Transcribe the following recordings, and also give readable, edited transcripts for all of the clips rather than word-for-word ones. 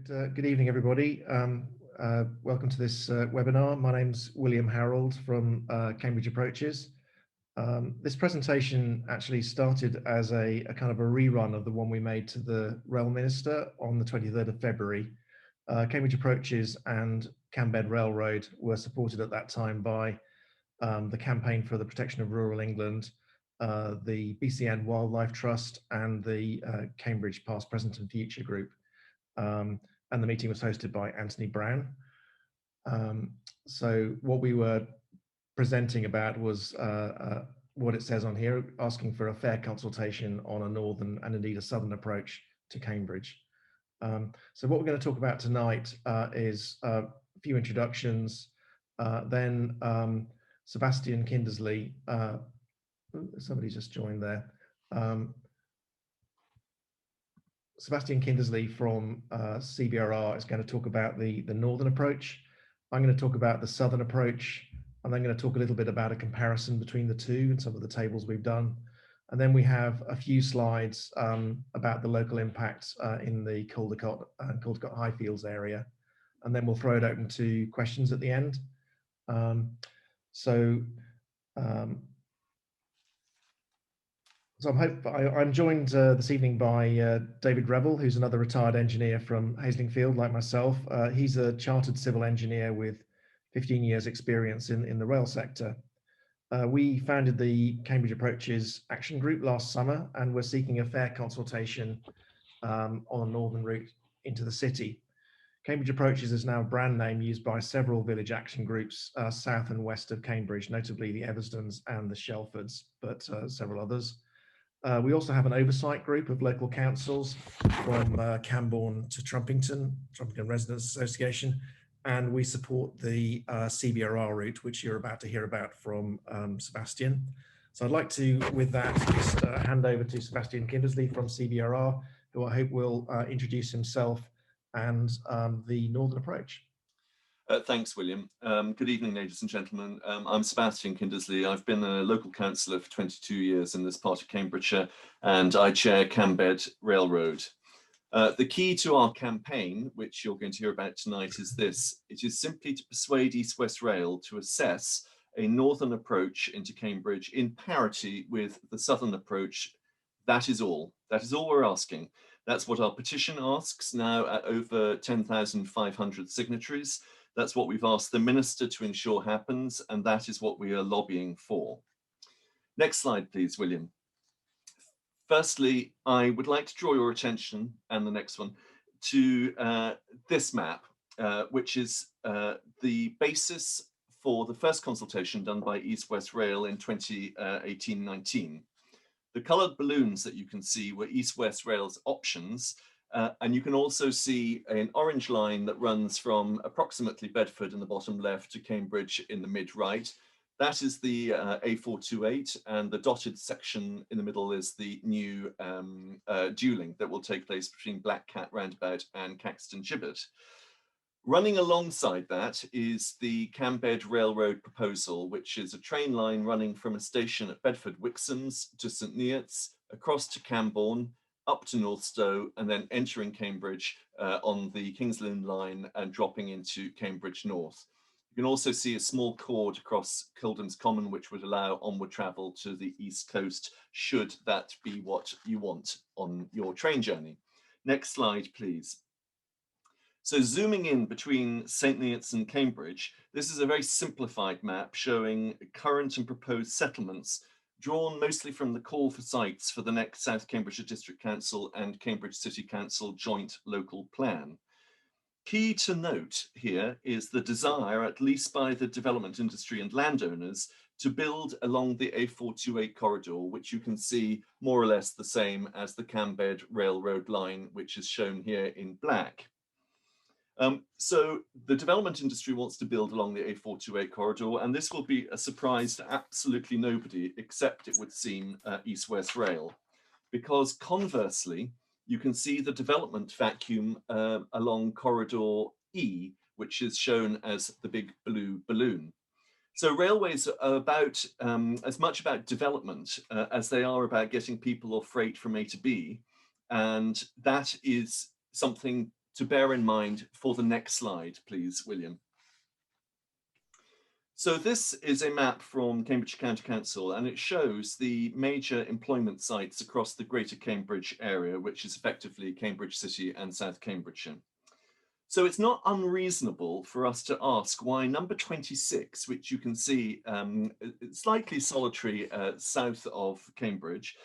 Good evening, everybody. Welcome to this webinar. My name's William Harold from Cambridge Approaches. This presentation actually started as a kind of a rerun of the one we made to the Rail Minister on the 23rd of February. Cambridge Approaches and Cambed Railroad were supported at that time by the Campaign for the Protection of Rural England, the BCN Wildlife Trust, and the Cambridge Past, Present and Future Group. And the meeting was hosted by Anthony Brown. So what we were presenting about was what it says on here, asking for a fair consultation on a northern and indeed a southern approach to Cambridge. So what we're going to talk about tonight is a few introductions, then Sebastian Kindersley, somebody just joined there. Sebastian Kindersley from CBRR is going to talk about the northern approach. I'm going to talk about the southern approach. I'm then going to talk a little bit about a comparison between the two and some of the tables we've done. And then we have a few slides about the local impacts in the Caldecott and Caldecott Highfields area. And then we'll throw it open to questions at the end. So I'm joined this evening by David Revel, who's another retired engineer from Haslingfield, like myself. He's a chartered civil engineer with 15 years experience in the rail sector. We founded the Cambridge Approaches Action Group last summer, and we're seeking a fair consultation on a northern route into the city. Cambridge Approaches is now a brand name used by several village action groups south and west of Cambridge, notably the Eversdons and the Shelfords, but several others. We also have an oversight group of local councils from Camborne to Trumpington Residents Association, and we support the CBRR route, which you're about to hear about from Sebastian. So I'd like to, with that, just hand over to Sebastian Kindersley from CBRR, who I hope will introduce himself and the Northern Approach. Thanks, William. Good evening, ladies and gentlemen. I'm Sebastian Kindersley. I've been a local councillor for 22 years in this part of Cambridgeshire, and I chair Cambed Railroad. The key to our campaign, which you're going to hear about tonight, is this. It is simply to persuade East West Rail to assess a northern approach into Cambridge in parity with the southern approach. That is all. That is all we're asking. That's what our petition asks, now at over 10,500 signatories. That's what we've asked the minister to ensure happens, and that is what we are lobbying for. Next slide, please, William. Firstly, I would like to draw your attention, and the next one, to this map, which is the basis for the first consultation done by East West Rail in 2018-19. The coloured balloons that you can see were East West Rail's options. And you can also see an orange line that runs from approximately Bedford in the bottom left to Cambridge in the mid right. That is the A428, and the dotted section in the middle is the new duelling that will take place between Black Cat Roundabout and Caxton Gibbet. Running alongside that is the Cambed Railroad proposal, which is a train line running from a station at Bedford Wixons to St Neots, across to Camborne, up to Northstowe, and then entering Cambridge on the Kings Lynn line and dropping into Cambridge North. You can also see a small chord across Kilden's Common, which would allow onward travel to the East Coast, should that be what you want on your train journey. Next slide, please. So zooming in between St Neots and Cambridge, this is a very simplified map showing current and proposed settlements, drawn mostly from the call for sites for the next South Cambridgeshire District Council and Cambridge City Council joint local plan. Key to note here is the desire, at least by the development industry and landowners, to build along the A428 corridor, which you can see more or less the same as the Cambed Railroad line, which is shown here in black. So the development industry wants to build along the A428 corridor, and this will be a surprise to absolutely nobody, except it would seem East West Rail, because conversely, you can see the development vacuum along corridor E, which is shown as the big blue balloon. So railways are about as much about development as they are about getting people or freight from A to B, and that is something to bear in mind for the next slide, please, William. So this is a map from Cambridge County Council, and it shows the major employment sites across the Greater Cambridge area, which is effectively Cambridge City and South Cambridgeshire. So it's not unreasonable for us to ask why number 26, which you can see slightly solitary south of Cambridge,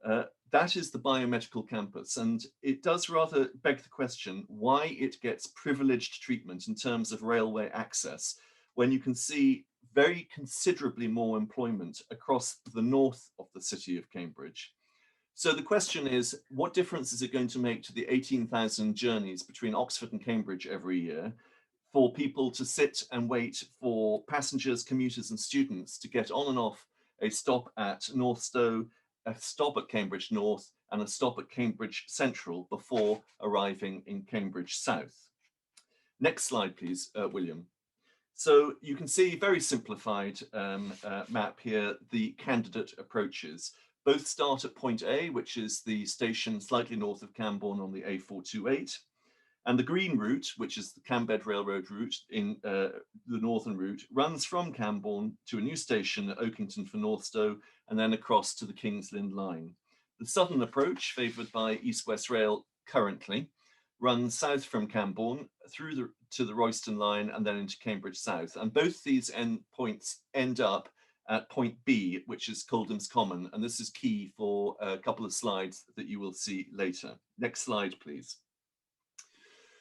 that is the biomedical campus. And it does rather beg the question why it gets privileged treatment in terms of railway access when you can see very considerably more employment across the north of the city of Cambridge. So the question is, what difference is it going to make to the 18,000 journeys between Oxford and Cambridge every year for people to sit and wait for passengers, commuters and students to get on and off a stop at Northstowe, a stop at Cambridge North and a stop at Cambridge Central before arriving in Cambridge South? Next slide, please, William. So you can see very simplified map here, the candidate approaches. Both start at point A, which is the station slightly north of Camborne on the A428. And the green route, which is the Cambed Railroad route in the northern route, runs from Camborne to a new station at Oakington for Northstowe and then across to the King's Lynn line. The southern approach, favoured by East West Rail currently, runs south from Camborne through to the Royston line and then into Cambridge South. And both these endpoints end up at point B, which is Coldham's Common. And this is key for a couple of slides that you will see later. Next slide, please.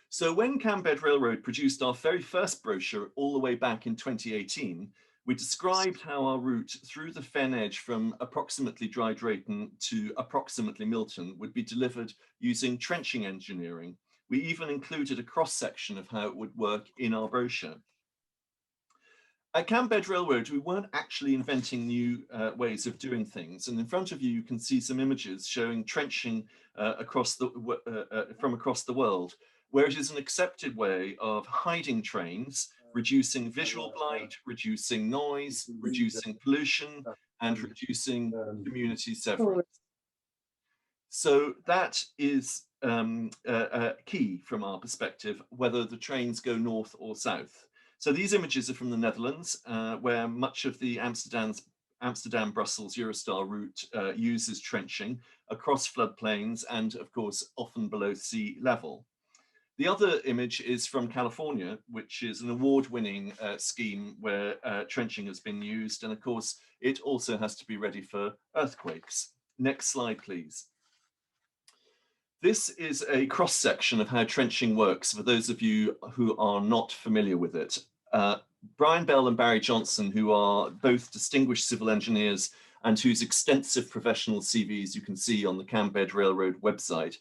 So when Cambed Railroad produced our very first brochure all the way back in 2018, we described how our route through the Fen Edge from approximately Dry Drayton to approximately Milton would be delivered using trenching engineering. We even included a cross-section of how it would work in our brochure. At Cambed Railroad, we weren't actually inventing new ways of doing things. And in front of you, you can see some images showing trenching from across the world, where it is an accepted way of hiding trains, reducing visual blight, reducing noise, reducing pollution, and reducing community severance. So that is key from our perspective, whether the trains go north or south. So these images are from the Netherlands, where much of the Amsterdam-Brussels Eurostar route uses trenching across floodplains and, of course, often below sea level. The other image is from California, which is an award-winning scheme where trenching has been used. And of course, it also has to be ready for earthquakes. Next slide, please. This is a cross-section of how trenching works for those of you who are not familiar with it. Brian Bell and Barry Johnson, who are both distinguished civil engineers and whose extensive professional CVs you can see on the Cambed Railroad website,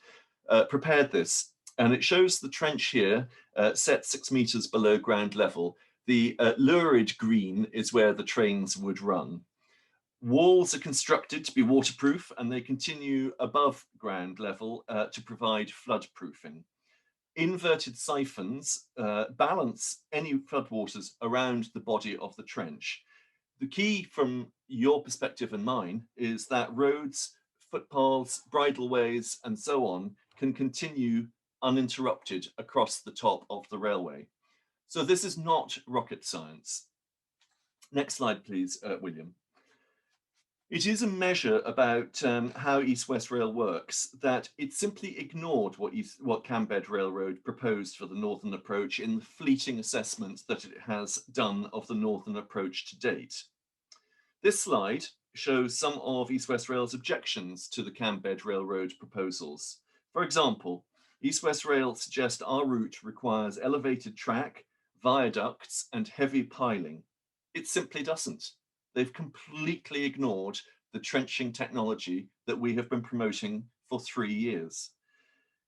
prepared this. And it shows the trench here set 6 meters below ground level. The lurid green is where the trains would run. Walls are constructed to be waterproof and they continue above ground level to provide floodproofing. Inverted siphons balance any floodwaters around the body of the trench. The key from your perspective and mine is that roads, footpaths, bridleways, and so on can continue uninterrupted across the top of the railway. So this is not rocket science. Next slide, please, William. It is a measure about how East West Rail works that it simply ignored what Cambed Railroad proposed for the northern approach in the fleeting assessment that it has done of the northern approach to date. This slide shows some of East West Rail's objections to the Cambed Railroad proposals. For example, East West Rail suggests our route requires elevated track, viaducts, and heavy piling. It simply doesn't. They've completely ignored the trenching technology that we have been promoting for 3 years.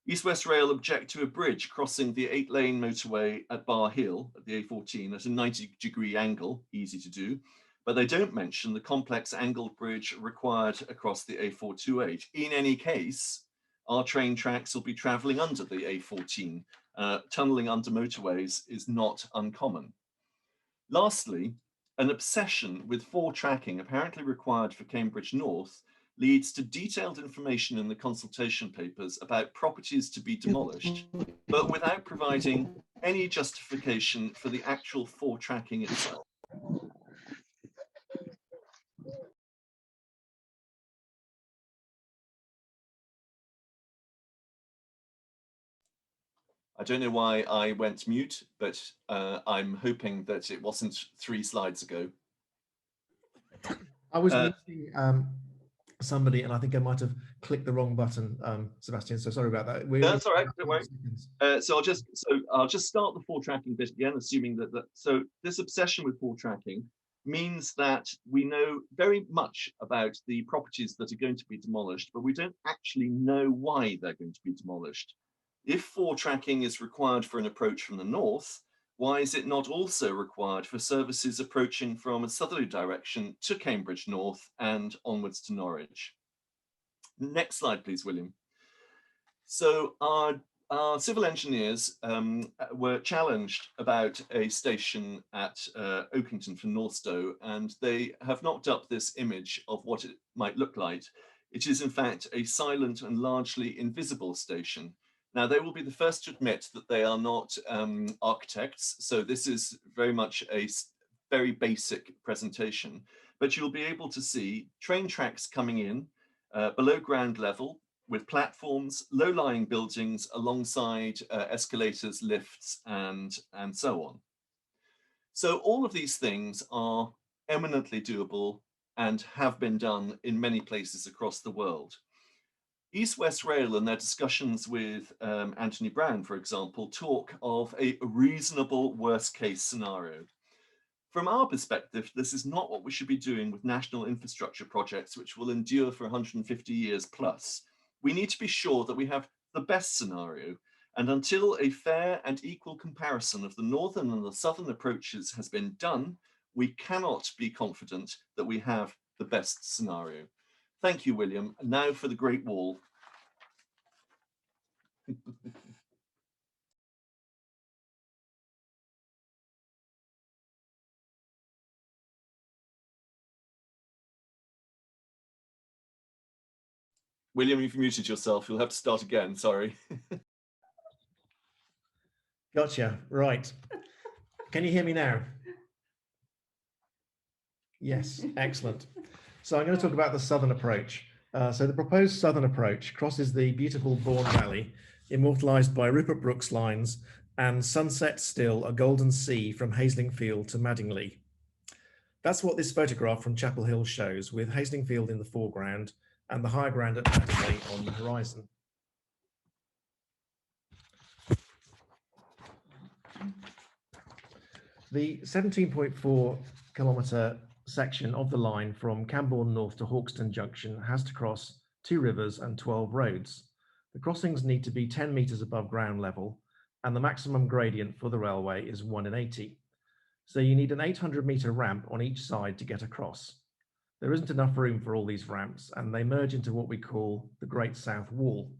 East West Rail object to a bridge crossing the 8-lane motorway at Bar Hill at the A14 at a 90-degree angle, easy to do, but they don't mention the complex angled bridge required across the A428. In any case, our train tracks will be travelling under the A14. Tunnelling under motorways is not uncommon. Lastly, an obsession with 4 tracking apparently required for Cambridge North leads to detailed information in the consultation papers about properties to be demolished, but without providing any justification for the actual foretracking itself. I don't know why I went mute, but I'm hoping that it wasn't 3 slides ago. I was meeting somebody, and I think I might have clicked the wrong button, Sebastian. So sorry about that. That's all right. Don't worry. So I'll just start the foretracking bit again, assuming that so this obsession with foretracking means that we know very much about the properties that are going to be demolished, but we don't actually know why they're going to be demolished. If foretracking is required for an approach from the north, why is it not also required for services approaching from a southerly direction to Cambridge North and onwards to Norwich? Next slide, please, William. So our civil engineers were challenged about a station at Oakington for Northstowe, and they have knocked up this image of what it might look like. It is in fact a silent and largely invisible station. Now, they will be the first to admit that they are not architects, so this is very much a very basic presentation, but you'll be able to see train tracks coming in below ground level with platforms, low-lying buildings alongside escalators, lifts, and so on. So all of these things are eminently doable and have been done in many places across the world. East West Rail and their discussions with Anthony Brown, for example, talk of a reasonable worst case scenario. From our perspective, this is not what we should be doing with national infrastructure projects, which will endure for 150 years plus. We need to be sure that we have the best scenario. And until a fair and equal comparison of the northern and the southern approaches has been done, we cannot be confident that we have the best scenario. Thank you, William. Now for the Great Wall. William, you've muted yourself. You'll have to start again. Sorry. Gotcha. Right. Can you hear me now? Yes. Excellent. So I'm going to talk about the southern approach. So the proposed southern approach crosses the beautiful Bourne Valley, immortalised by Rupert Brooke's lines, and sunsets still a golden sea from Haslingfield to Madingley. That's what this photograph from Chapel Hill shows, with Haslingfield in the foreground and the higher ground at Madingley on the horizon. The 17.4 kilometre section of the line from Cambourne North to Hawkston Junction has to cross 2 rivers and 12 roads. The crossings need to be 10 metres above ground level, and the maximum gradient for the railway is 1 in 80. So you need an 800-metre ramp on each side to get across. There isn't enough room for all these ramps, and they merge into what we call the Great South Wall.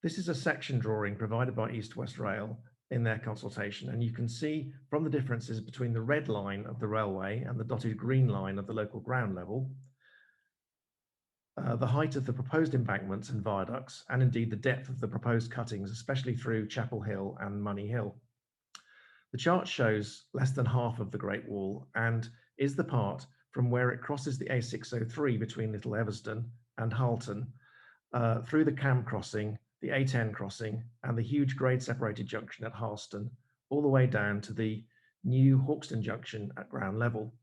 This is a section drawing provided by East West Rail in their consultation, and you can see from the differences between the red line of the railway and the dotted green line of the local ground level, the height of the proposed embankments and viaducts, and indeed the depth of the proposed cuttings, especially through Chapel Hill and Money Hill. The chart shows less than half of the Great Wall and is the part from where it crosses the A603 between Little Eversden and Halton, through the Cam crossing, the A10 crossing, and the huge grade-separated junction at Harston, all the way down to the new Hawkston Junction at ground level.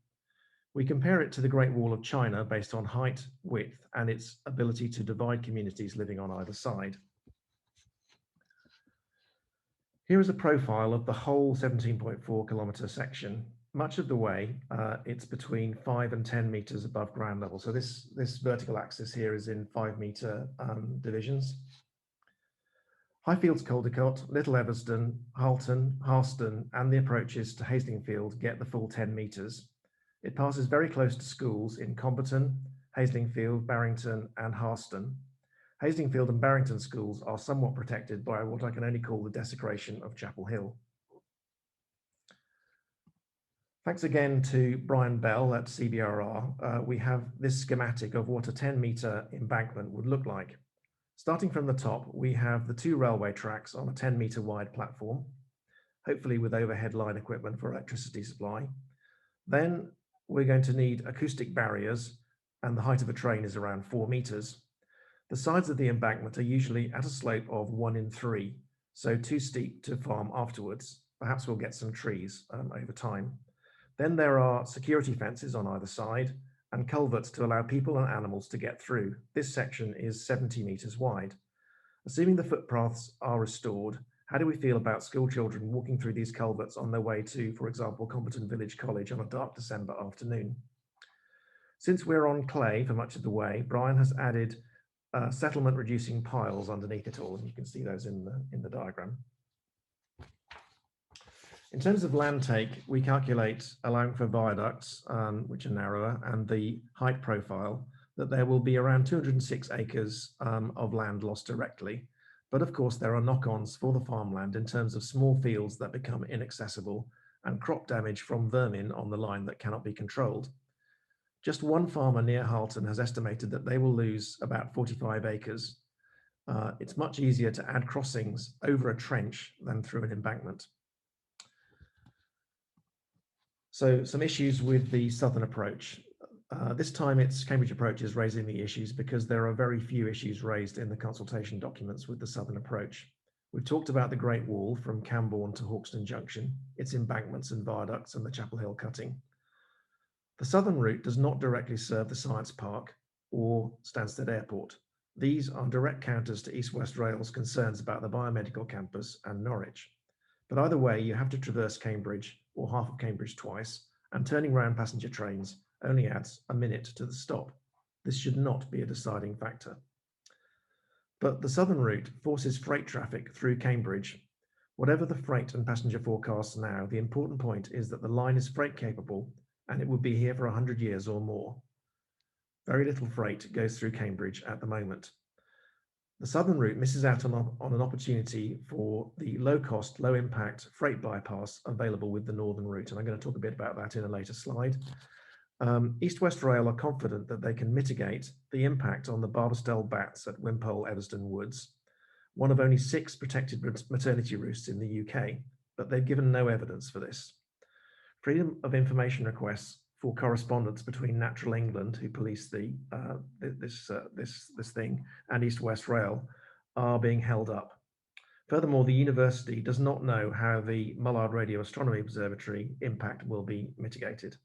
We compare it to the Great Wall of China based on height, width, and its ability to divide communities living on either side. Here is a profile of the whole 17.4 kilometre section. Much of the way, it's between 5 and 10 metres above ground level. So this vertical axis here is in 5-metre divisions. Highfields Caldecott, Little Eversden, Halton, Harston, and the approaches to Haslingfield get the full 10 metres. It passes very close to schools in Comberton, Haslingfield, Barrington, and Harston. Haslingfield and Barrington schools are somewhat protected by what I can only call the desecration of Chapel Hill. Thanks again to Brian Bell at CBRR. We have this schematic of what a 10-metre embankment would look like. Starting from the top, we have the 2 railway tracks on a 10-metre wide platform, hopefully with overhead line equipment for electricity supply. Then we're going to need acoustic barriers, and the height of a train is around 4 metres. The sides of the embankment are usually at a slope of 1 in 3, so too steep to farm afterwards. Perhaps we'll get some trees over time. Then there are security fences on either side and culverts to allow people and animals to get through. This section is 70 metres wide. Assuming the footpaths are restored, how do we feel about school children walking through these culverts on their way to, for example, Comberton Village College on a dark December afternoon? Since we're on clay for much of the way, Brian has added settlement reducing piles underneath it all, and you can see those in the diagram. In terms of land take, we calculate, allowing for viaducts, which are narrower, and the height profile, that there will be around 206 acres of land lost directly. But of course, there are knock-ons for the farmland in terms of small fields that become inaccessible and crop damage from vermin on the line that cannot be controlled. Just one farmer near Harlton has estimated that they will lose about 45 acres. It's much easier to add crossings over a trench than through an embankment. So some issues with the southern approach. This time it's Cambridge approach is raising the issues because there are very few issues raised in the consultation documents with the southern approach. We've talked about the Great Wall from Cambourne to Hawkston Junction, its embankments and viaducts, and the Chapel Hill cutting. The southern route does not directly serve the Science Park or Stansted Airport. These are direct counters to East West Rail's concerns about the biomedical campus and Norwich. But either way, you have to traverse Cambridge or half of Cambridge twice, and turning round passenger trains only adds a minute to the stop. This should not be a deciding factor. But the southern route forces freight traffic through Cambridge. Whatever the freight and passenger forecasts now, the important point is that the line is freight capable and it will be here for 100 years or more. Very little freight goes through Cambridge at the moment. The southern route misses out on an opportunity for the low-cost, low-impact freight bypass available with the northern route, and I'm going to talk a bit about that in a later slide. East West Rail are confident that they can mitigate the impact on the Barbastell bats at Wimpole Everston Woods, one of only 6 protected maternity roosts in the UK, but they've given no evidence for this. Freedom of information requests for correspondence between Natural England, who police this thing, and East West Rail are being held up. Furthermore, the university does not know how the Mullard Radio Astronomy Observatory impact will be mitigated.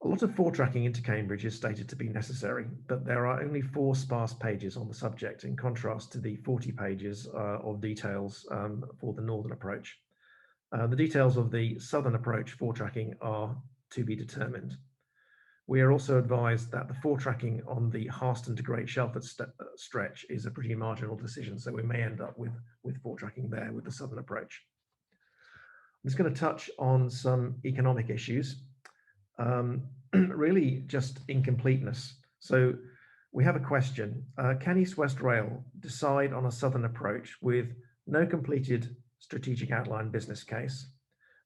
A lot of foretracking into Cambridge is stated to be necessary, but there are only 4 sparse pages on the subject, in contrast to the 40 pages of details for the northern approach. The details of the southern approach foretracking are to be determined. We are also advised that the foretracking on the Harston to Great Shelford stretch is a pretty marginal decision, so we may end up with foretracking there with the southern approach. I'm just going to touch on some economic issues, really just incompleteness. So we have a question, can East West Rail decide on a southern approach with no completed strategic outline business case,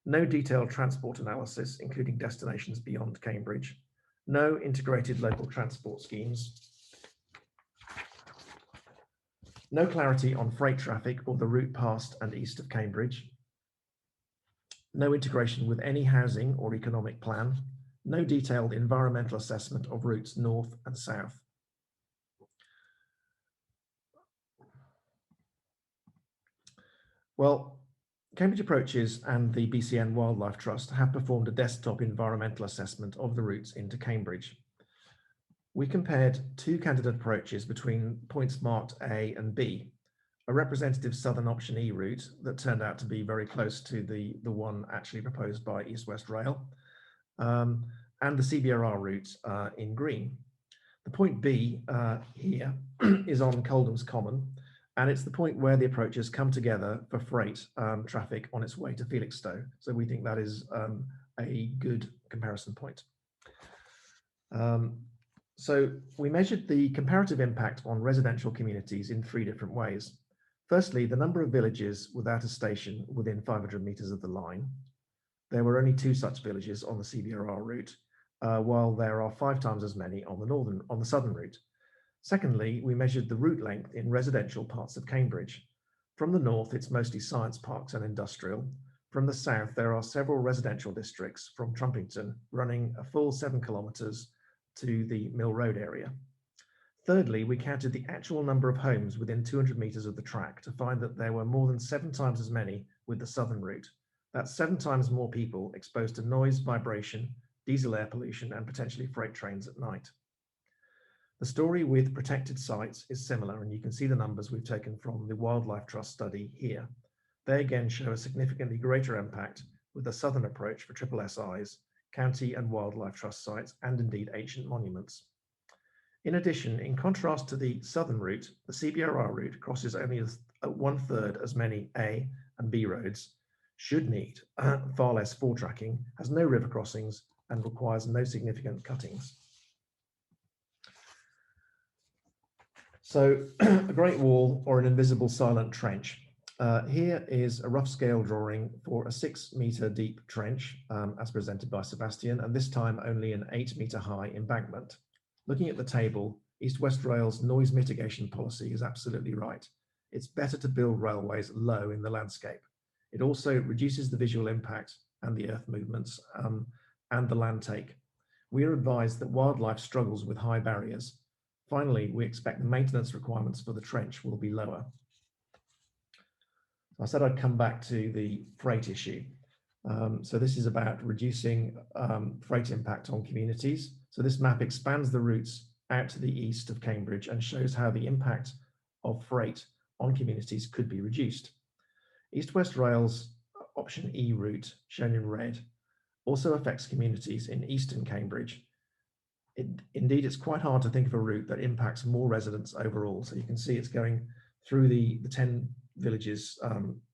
no detailed transport analysis, including destinations beyond Cambridge, no integrated local transport schemes, no clarity on freight traffic or the route past and east of Cambridge, no integration with any housing or economic plan, no detailed environmental assessment of routes north and south. Well, Cambridge Approaches and the BCN Wildlife Trust have performed a desktop environmental assessment of the routes into Cambridge. We compared 2 candidate approaches between points marked A and B, a representative southern option E route that turned out to be very close to the one actually proposed by East West Rail, and the CBRR route in green. The point B here is on Coldham's Common, and it's the point where the approaches come together for freight traffic on its way to Felixstowe. So we think that is a good comparison point. So we measured the comparative impact on residential communities in 3 different ways. Firstly, the number of villages without a station within 500 meters of the line. There were only 2 such villages on the CBRR route, while there are 5 times as many on the southern route. Secondly, we measured the route length in residential parts of Cambridge. From the north, it's mostly science parks and industrial. From the south, there are several residential districts from Trumpington running a full 7 kilometres to the Mill Road area. Thirdly, we counted the actual number of homes within 200 metres of the track to find that there were more than 7 times as many with the southern route. That's 7 times more people exposed to noise, vibration, diesel air pollution, and potentially freight trains at night. The story with protected sites is similar, and you can see the numbers we've taken from the Wildlife Trust study here. They again show a significantly greater impact with the southern approach for triple SIs, county and wildlife trust sites, and indeed ancient monuments. In addition, in contrast to the southern route, the CBRR route crosses only 1/3 as many A and B roads, should need far less four-tracking, has no river crossings, and requires no significant cuttings. So a Great Wall or an invisible silent trench. Here is a rough scale drawing for a 6-metre deep trench as presented by Sebastian, and this time only an 8-metre high embankment. Looking at the table, East West Rail's noise mitigation policy is absolutely right. It's better to build railways low in the landscape. It also reduces the visual impact and the earth movements and the land take. We are advised that wildlife struggles with high barriers. Finally, we expect the maintenance requirements for the trench will be lower. I said I'd come back to the freight issue. So this is about reducing freight impact on communities. So this map expands the routes out to the east of Cambridge and shows how the impact of freight on communities could be reduced. East West Rail's option E route, shown in red, also affects communities in eastern Cambridge. Indeed, it's quite hard to think of a route that impacts more residents overall. So you can see it's going through the 10 villages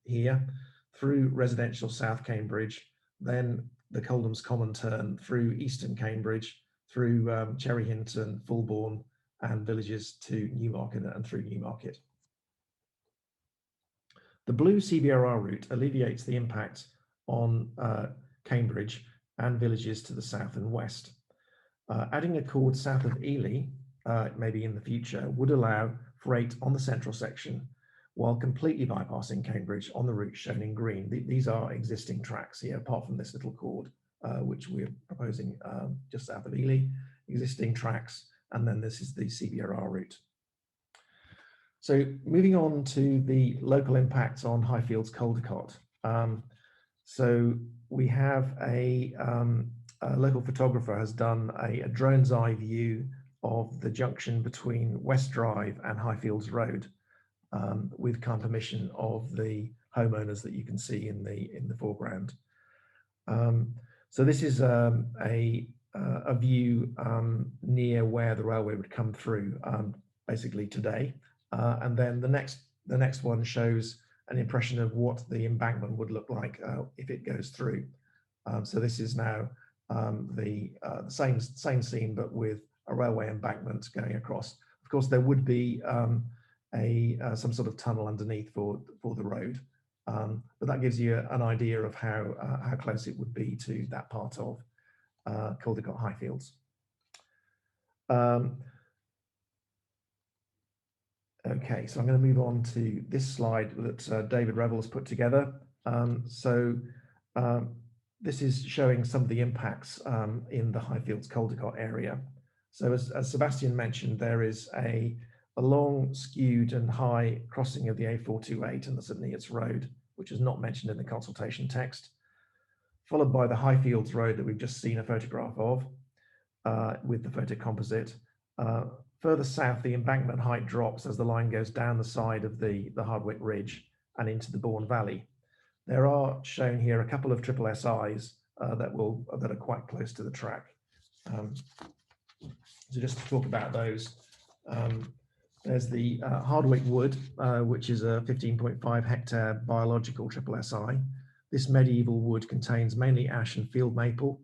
here, through residential South Cambridge, then the Coldham's Common turn, through eastern Cambridge, through Cherry Hinton, Fulbourn, and villages to Newmarket and through Newmarket. The blue CBRR route alleviates the impact on Cambridge and villages to the south and west. Adding a chord south of Ely, maybe in the future, would allow freight on the central section while completely bypassing Cambridge on the route shown in green. These are existing tracks here, apart from this little chord, which we're proposing just south of Ely, existing tracks, and then this is the CBRR route. So moving on to the local impacts on Highfields Caldecott. So we have a local photographer has done a drone's eye view of the junction between West Drive and Highfields Road, with kind of permission of the homeowners that you can see in the foreground. So this is a view near where the railway would come through, basically today, and then the next one shows an impression of what the embankment would look like if it goes through. So this is now the same scene, but with a railway embankment going across. Of course, there would be some sort of tunnel underneath for the road, but that gives you an idea of how close it would be to that part of Caldecott Highfields. Okay, so I'm going to move on to this slide that David Revel has put together. This is showing some of the impacts in the Highfields Caldecott area. So as Sebastian mentioned, there is a long, skewed and high crossing of the A428 and the St Neots Road, which is not mentioned in the consultation text, followed by the Highfields Road that we've just seen a photograph of with the photo composite. Further south, the embankment height drops as the line goes down the side of the Hardwick Ridge and into the Bourne Valley. There are shown here a couple of triple SIs that are quite close to the track. So just to talk about those, there's the Hardwick Wood, which is a 15.5 hectare biological triple SI. This medieval wood contains mainly ash and field maple,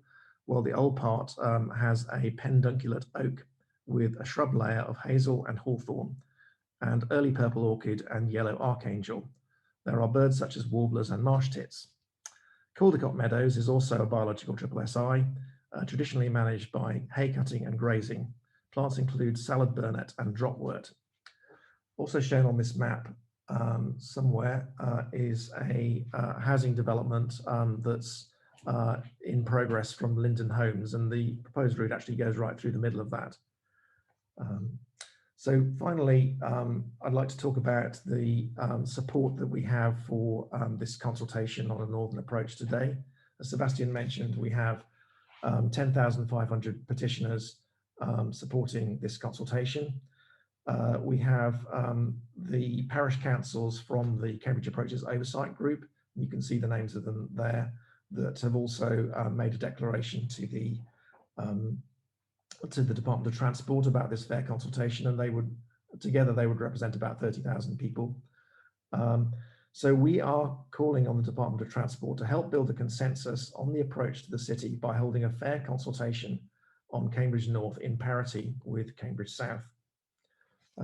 while the old part has a pendunculate oak with a shrub layer of hazel and hawthorn, and early purple orchid and yellow archangel. There are birds such as warblers and marsh tits. Caldecott Meadows is also a biological triple SI, traditionally managed by hay cutting and grazing. Plants include salad burnet and dropwort. Also shown on this map somewhere is a housing development that's in progress from Linden Homes, and the proposed route actually goes right through the middle of that. So finally, I'd like to talk about the support that we have for this consultation on a northern approach today. As Sebastian mentioned, we have 10,500 petitioners supporting this consultation. We have the parish councils from the Cambridge Approaches Oversight Group. You can see the names of them there, that have also made a declaration to the Department of Transport about this fair consultation, and they would represent about 30,000 people. So we are calling on the Department of Transport to help build a consensus on the approach to the city by holding a fair consultation on Cambridge North in parity with Cambridge South.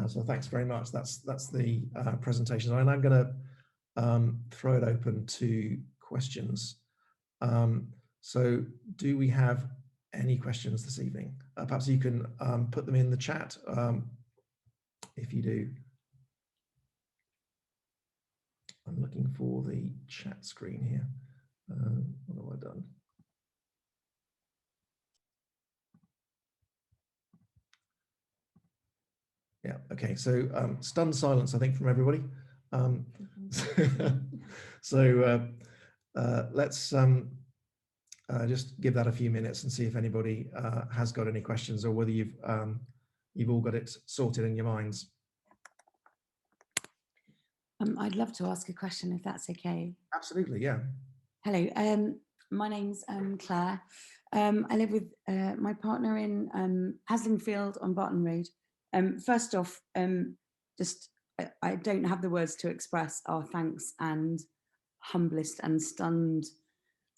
So thanks very much. That's the presentation, and I'm going to throw it open to questions. So do we have any questions this evening? Perhaps you can put them in the chat if you do. I'm looking for the chat screen here. What have I done? Yeah, okay, so stunned silence, I think, from everybody. Let's just give that a few minutes and see if anybody has got any questions, or whether you've all got it sorted in your minds. I'd love to ask a question, if that's okay. Absolutely, yeah. Hello, my name's Claire. I live with my partner in Haslingfield on Barton Road. First off, I don't have the words to express our thanks and humblest and stunned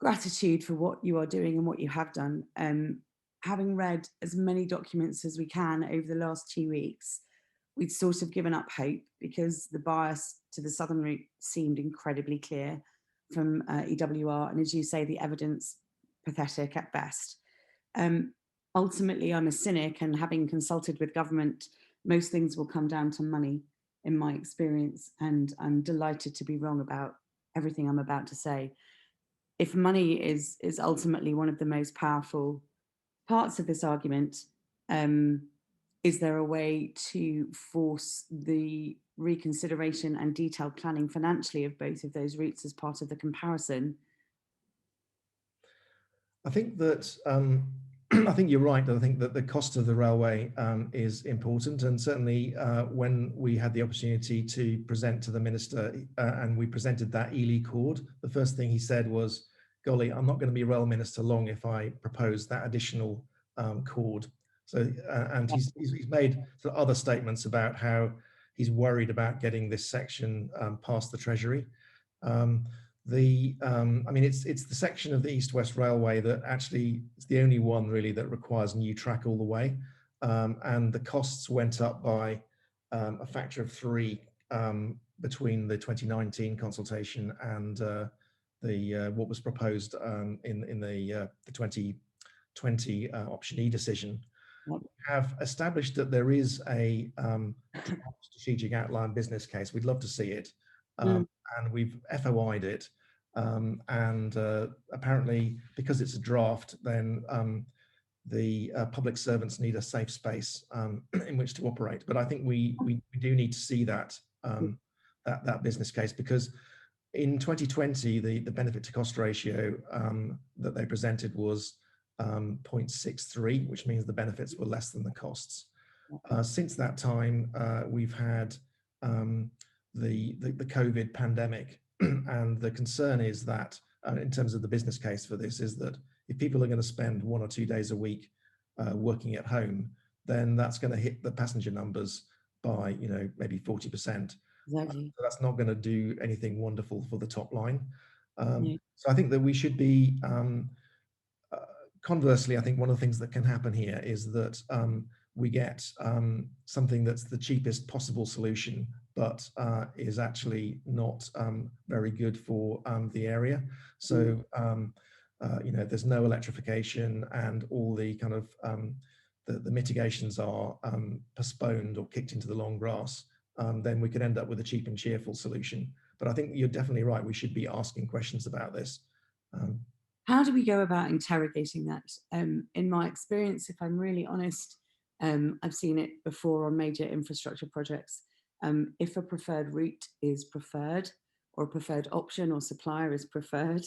gratitude for what you are doing and what you have done. Having read as many documents as we can over the last 2 weeks, we'd sort of given up hope, because the bias to the southern route seemed incredibly clear from EWR, and as you say, the evidence pathetic at best. Ultimately, I'm a cynic, and having consulted with government, most things will come down to money in my experience, and I'm delighted to be wrong about everything I'm about to say. If money is ultimately one of the most powerful parts of this argument, is there a way to force the reconsideration and detailed planning financially of both of those routes as part of the comparison? I think that I think you're right. I think that the cost of the railway is important, and certainly when we had the opportunity to present to the minister and we presented that Ely chord, the first thing he said was, "Golly, I'm not going to be rail minister long if I propose that additional chord." So and he's made sort of other statements about how he's worried about getting this section past the Treasury. I mean, it's the section of the East-West Railway that actually is the only one really that requires new track all the way, and the costs went up by a factor of 3 between the 2019 consultation and what was proposed in the 2020 option E decision. We have established that there is a strategic outline business case. We'd love to see it, and we've FOI'd it. And apparently, because it's a draft, then the public servants need a safe space in which to operate. But I think we do need to see that that business case, because in 2020 the benefit to cost ratio that they presented was 0.63, which means the benefits were less than the costs. Since that time, we've had the COVID pandemic. And the concern is that in terms of the business case for this, is that if people are going to spend 1 or 2 days a week working at home, then that's going to hit the passenger numbers by, you know, maybe 40%. Exactly. So that's not going to do anything wonderful for the top line. So I think that we should be, conversely, I think one of the things that can happen here is that we get something that's the cheapest possible solution but is actually not very good for the area. So, you know, there's no electrification, and all the kind of the mitigations are postponed or kicked into the long grass, then we could end up with a cheap and cheerful solution. But I think you're definitely right. We should be asking questions about this. How do we go about interrogating that? In my experience, if I'm really honest, I've seen it before on major infrastructure projects. If a preferred route is preferred, or a preferred option or supplier is preferred,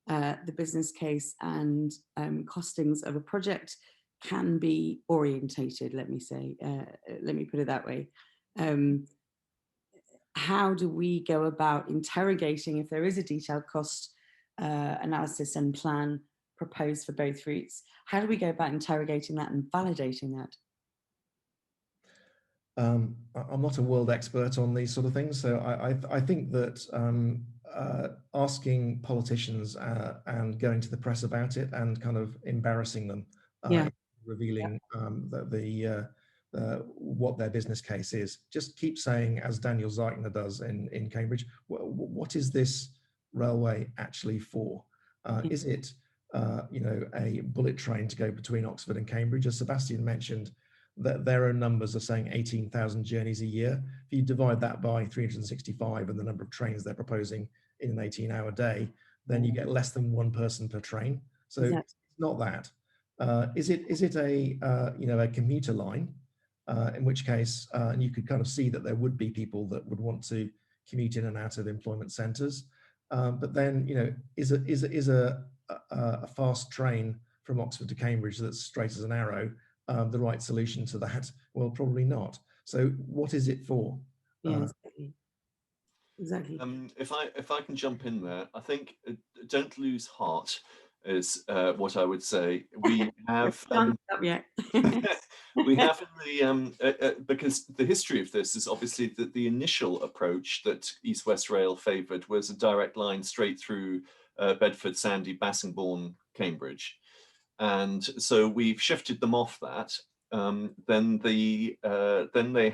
the business case and costings of a project can be orientated, let me say, let me put it that way. How do we go about interrogating if there is a detailed cost analysis and plan proposed for both routes? How do we go about interrogating that and validating that? I'm not a world expert on these sort of things, so I think that asking politicians and going to the press about it and kind of embarrassing them, Yeah. revealing what their business case is. Just keep saying, as Daniel Zeichner does in Cambridge, what is this railway actually for? Is it you know, a bullet train to go between Oxford and Cambridge? As Sebastian mentioned, that their own numbers are saying 18,000 journeys a year. If you divide that by 365 and the number of trains they're proposing in an 18-hour day, then you get less than one person per train. So Exactly. it's not that. Is it a you know, a commuter line? In which case, and you could kind of see that there would be people that would want to commute in and out of employment centres. But then, you know, is a fast train from Oxford to Cambridge that's straight as an arrow the right solution to that? Well, probably not. So what is it for? Yeah, exactly. If I can jump in there, I think don't lose heart is what I would say. We have we have in the because the history of this is obviously that the initial approach that East West Rail favoured was a direct line straight through Bedford, Sandy, Bassingbourn, Cambridge, and so we've shifted them off that. Then they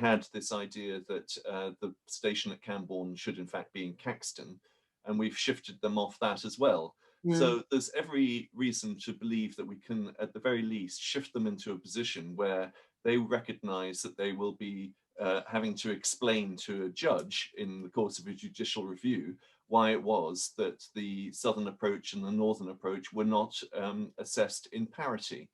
had this idea that the station at Camborne should in fact be in Caxton, and we've shifted them off that as well. So there's every reason to believe that we can, at the very least, shift them into a position where they recognise that they will be having to explain to a judge in the course of a judicial review why it was that the southern approach and the northern approach were not assessed in parity.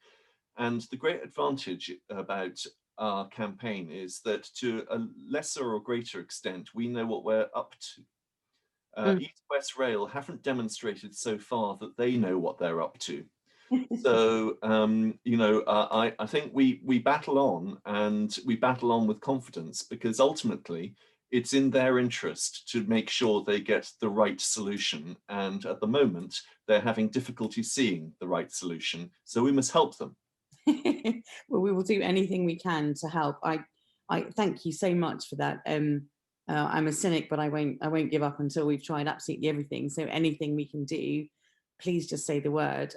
And the great advantage about our campaign is that to a lesser or greater extent, we know what we're up to. East West Rail haven't demonstrated so far that they know what they're up to. So, you know, I think we battle on, and we battle on with confidence, because ultimately it's in their interest to make sure they get the right solution. And at the moment, they're having difficulty seeing the right solution. So we must help them. Well, we will do anything we can to help. I thank you so much for that. I'm a cynic, but I won't give up until we've tried absolutely everything. So anything we can do, please just say the word.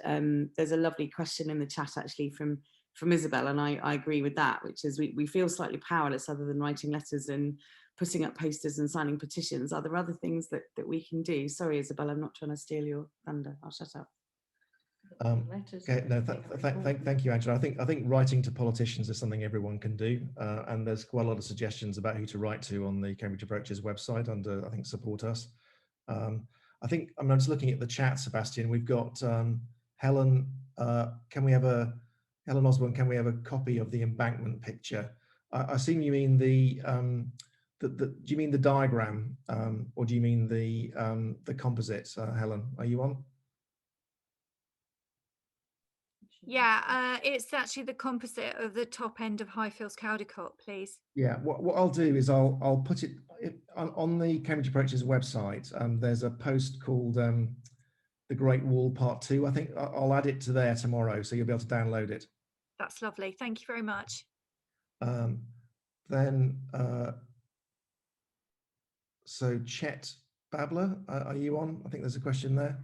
There's a lovely question in the chat actually from Isabel, and I agree with that, which is we feel slightly powerless other than writing letters and putting up posters and signing petitions. Are there other things that we can do? Sorry, Isabel, I'm not trying to steal your thunder. I'll shut up. Okay, no, thank you, Angela. I think writing to politicians is something everyone can do, and there's quite a lot of suggestions about who to write to on the Cambridge Approaches website under, I think, Support Us. I think I'm just looking at the chat, Sebastian. We've got Helen. Can we have Helen Osborne? Can we have a copy of the embankment picture? I assume you mean do you mean the diagram, or do you mean the composite? Helen, are you on? Yeah, it's actually the composite of the top end of Highfields Caldecott, please. Yeah, what I'll do is I'll put it on the Cambridge Approaches website. There's a post called The Great Wall Part 2. I think I'll add it to there tomorrow, so you'll be able to download it. That's lovely. Thank you very much. So Chet Babler, are you on? I think there's a question there.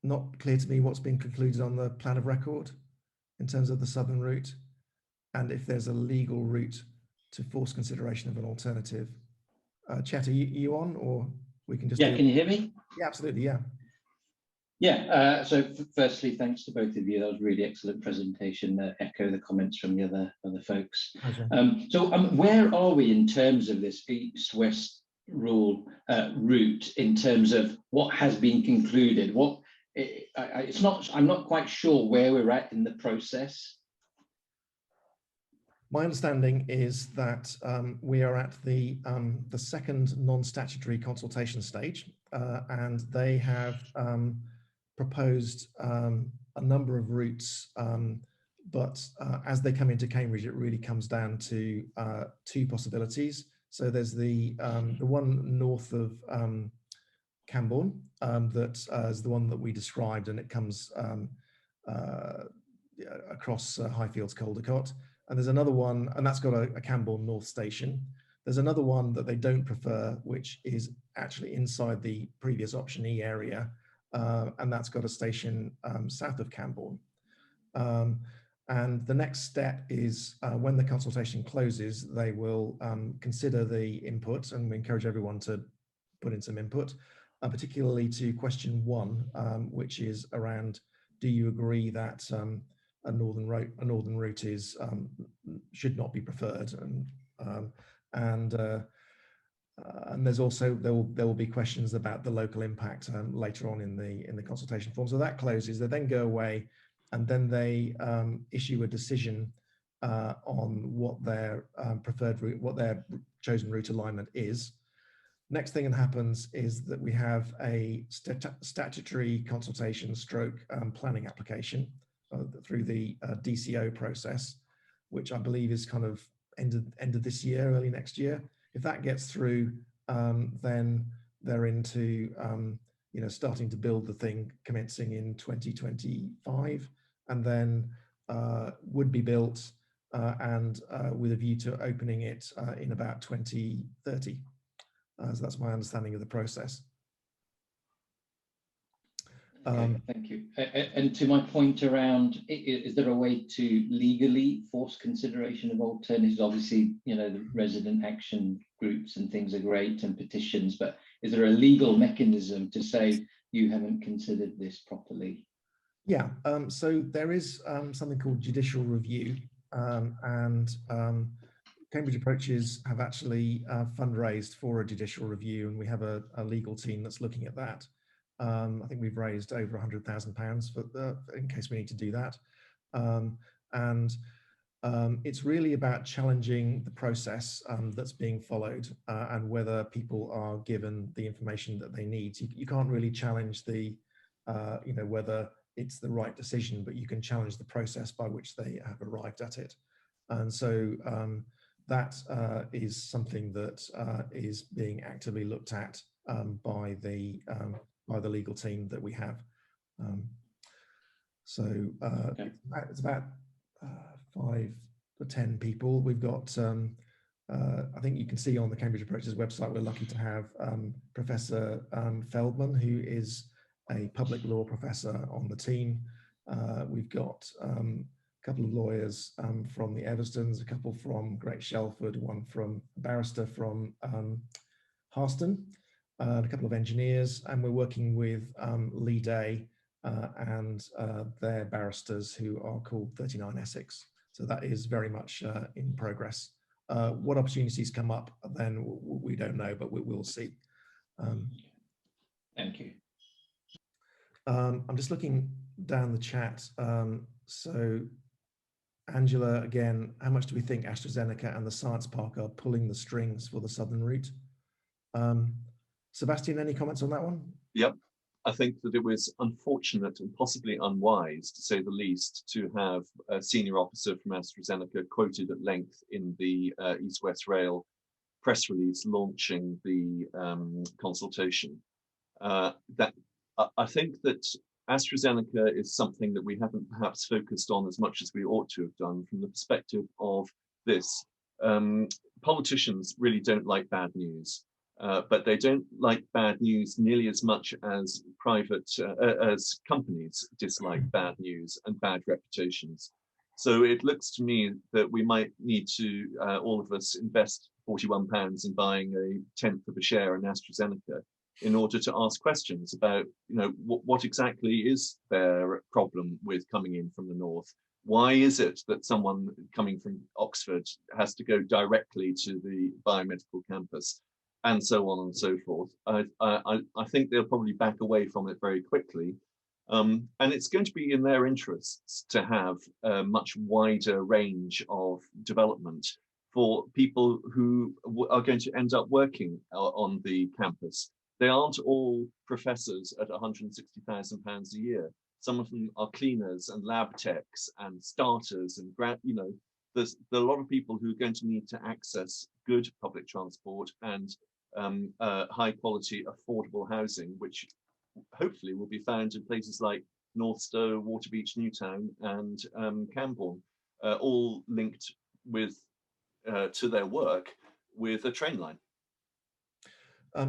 Not clear to me what's been concluded on the plan of record in terms of the southern route. and if there's a legal route to force consideration of an alternative. Chet, are you on, or we can just Yeah, can you hear me? Yeah, absolutely, yeah. Yeah, so firstly, thanks to both of you. That was a really excellent presentation. Echo the comments from the other folks. Where are we in terms of this east-west rule route, in terms of what has been concluded? I'm not quite sure where we're at in the process. My understanding is that we are at the second non-statutory consultation stage, and they have proposed a number of routes, but as they come into Cambridge, it really comes down to two possibilities. So there's the one north of Camborne that is the one that we described, and it comes across Highfields Caldecott. And there's another one, and that's got a Camborne North station. There's another one that they don't prefer, which is actually inside the previous option E area, and that's got a station south of Camborne. And the next step is when the consultation closes, they will consider the input, and we encourage everyone to put in some input, particularly to question 1, which is around, do you agree that a northern route is should not be preferred, and there's also there will be questions about the local impact later on in the consultation form. So that closes. They then go away, and then they issue a decision on what their preferred route, what their chosen route alignment is. Next thing that happens is that we have a statutory consultation stroke planning application through the DCO process, which I believe is kind of end of this year, early next year. If that gets through, then they're into starting to build the thing, commencing in 2025, and then would be built and with a view to opening it in about 2030. So that's my understanding of the process. Okay, thank you. And to my point around, is there a way to legally force consideration of alternatives? Obviously, the resident action groups and things are great, and petitions, but is there a legal mechanism to say you haven't considered this properly? Yeah, so there is something called judicial review, and Cambridge Approaches have actually fundraised for a judicial review, and we have a legal team that's looking at that. I think we've raised over £100,000 in case we need to do that. It's really about challenging the process that's being followed and whether people are given the information that they need. You can't really challenge the, whether it's the right decision, but you can challenge the process by which they have arrived at it. And so that is something that is being actively looked at by the legal team that we have. Okay. It's about 5 to 10 people. We've got, I think you can see on the Cambridge Approaches website, we're lucky to have Professor Feldman, who is a public law professor on the team. We've got a couple of lawyers from the Everstons, a couple from Great Shelford, one from a barrister from Harston, a couple of engineers, and we're working with Lee Day and their barristers, who are called 39 Essex. So that is very much in progress. What opportunities come up, then we don't know, but we'll see. Thank you. I'm just looking down the chat. So Angela, again, how much do we think AstraZeneca and the Science Park are pulling the strings for the southern route? Sebastian, any comments on that one? Yep. I think that it was unfortunate and possibly unwise, to say the least, to have a senior officer from AstraZeneca quoted at length in the East West Rail press release launching the consultation. I think that AstraZeneca is something that we haven't perhaps focused on as much as we ought to have done from the perspective of this. Politicians really don't like bad news. But they don't like bad news nearly as much as as companies dislike bad news and bad reputations. So it looks to me that we might need to, all of us, invest £41 in buying a tenth of a share in AstraZeneca in order to ask questions about, what exactly is their problem with coming in from the north? Why is it that someone coming from Oxford has to go directly to the biomedical campus, and so on and so forth? I think they'll probably back away from it very quickly. And it's going to be in their interests to have a much wider range of development for people who are going to end up working on the campus. They aren't all professors at £160,000 a year. Some of them are cleaners and lab techs and starters and there's a lot of people who are going to need to access good public transport and high quality, affordable housing, which hopefully will be found in places like Northstowe, Waterbeach, Newtown, and Camborne, all linked with to their work with a train line.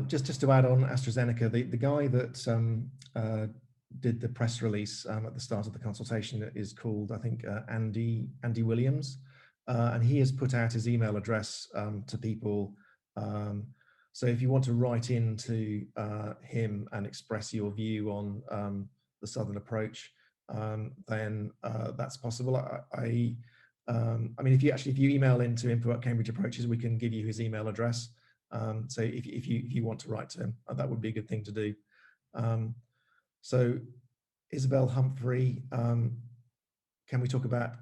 Just to add on AstraZeneca, the guy that did the press release at the start of the consultation is called, I think, Andy Williams, and he has put out his email address to people. So if you want to write into him and express your view on the Southern approach, then that's possible. I mean, if you email into info@Cambridge Approaches, we can give you his email address. So if you want to write to him, that would be a good thing to do. So Isabel Humphrey, can we talk about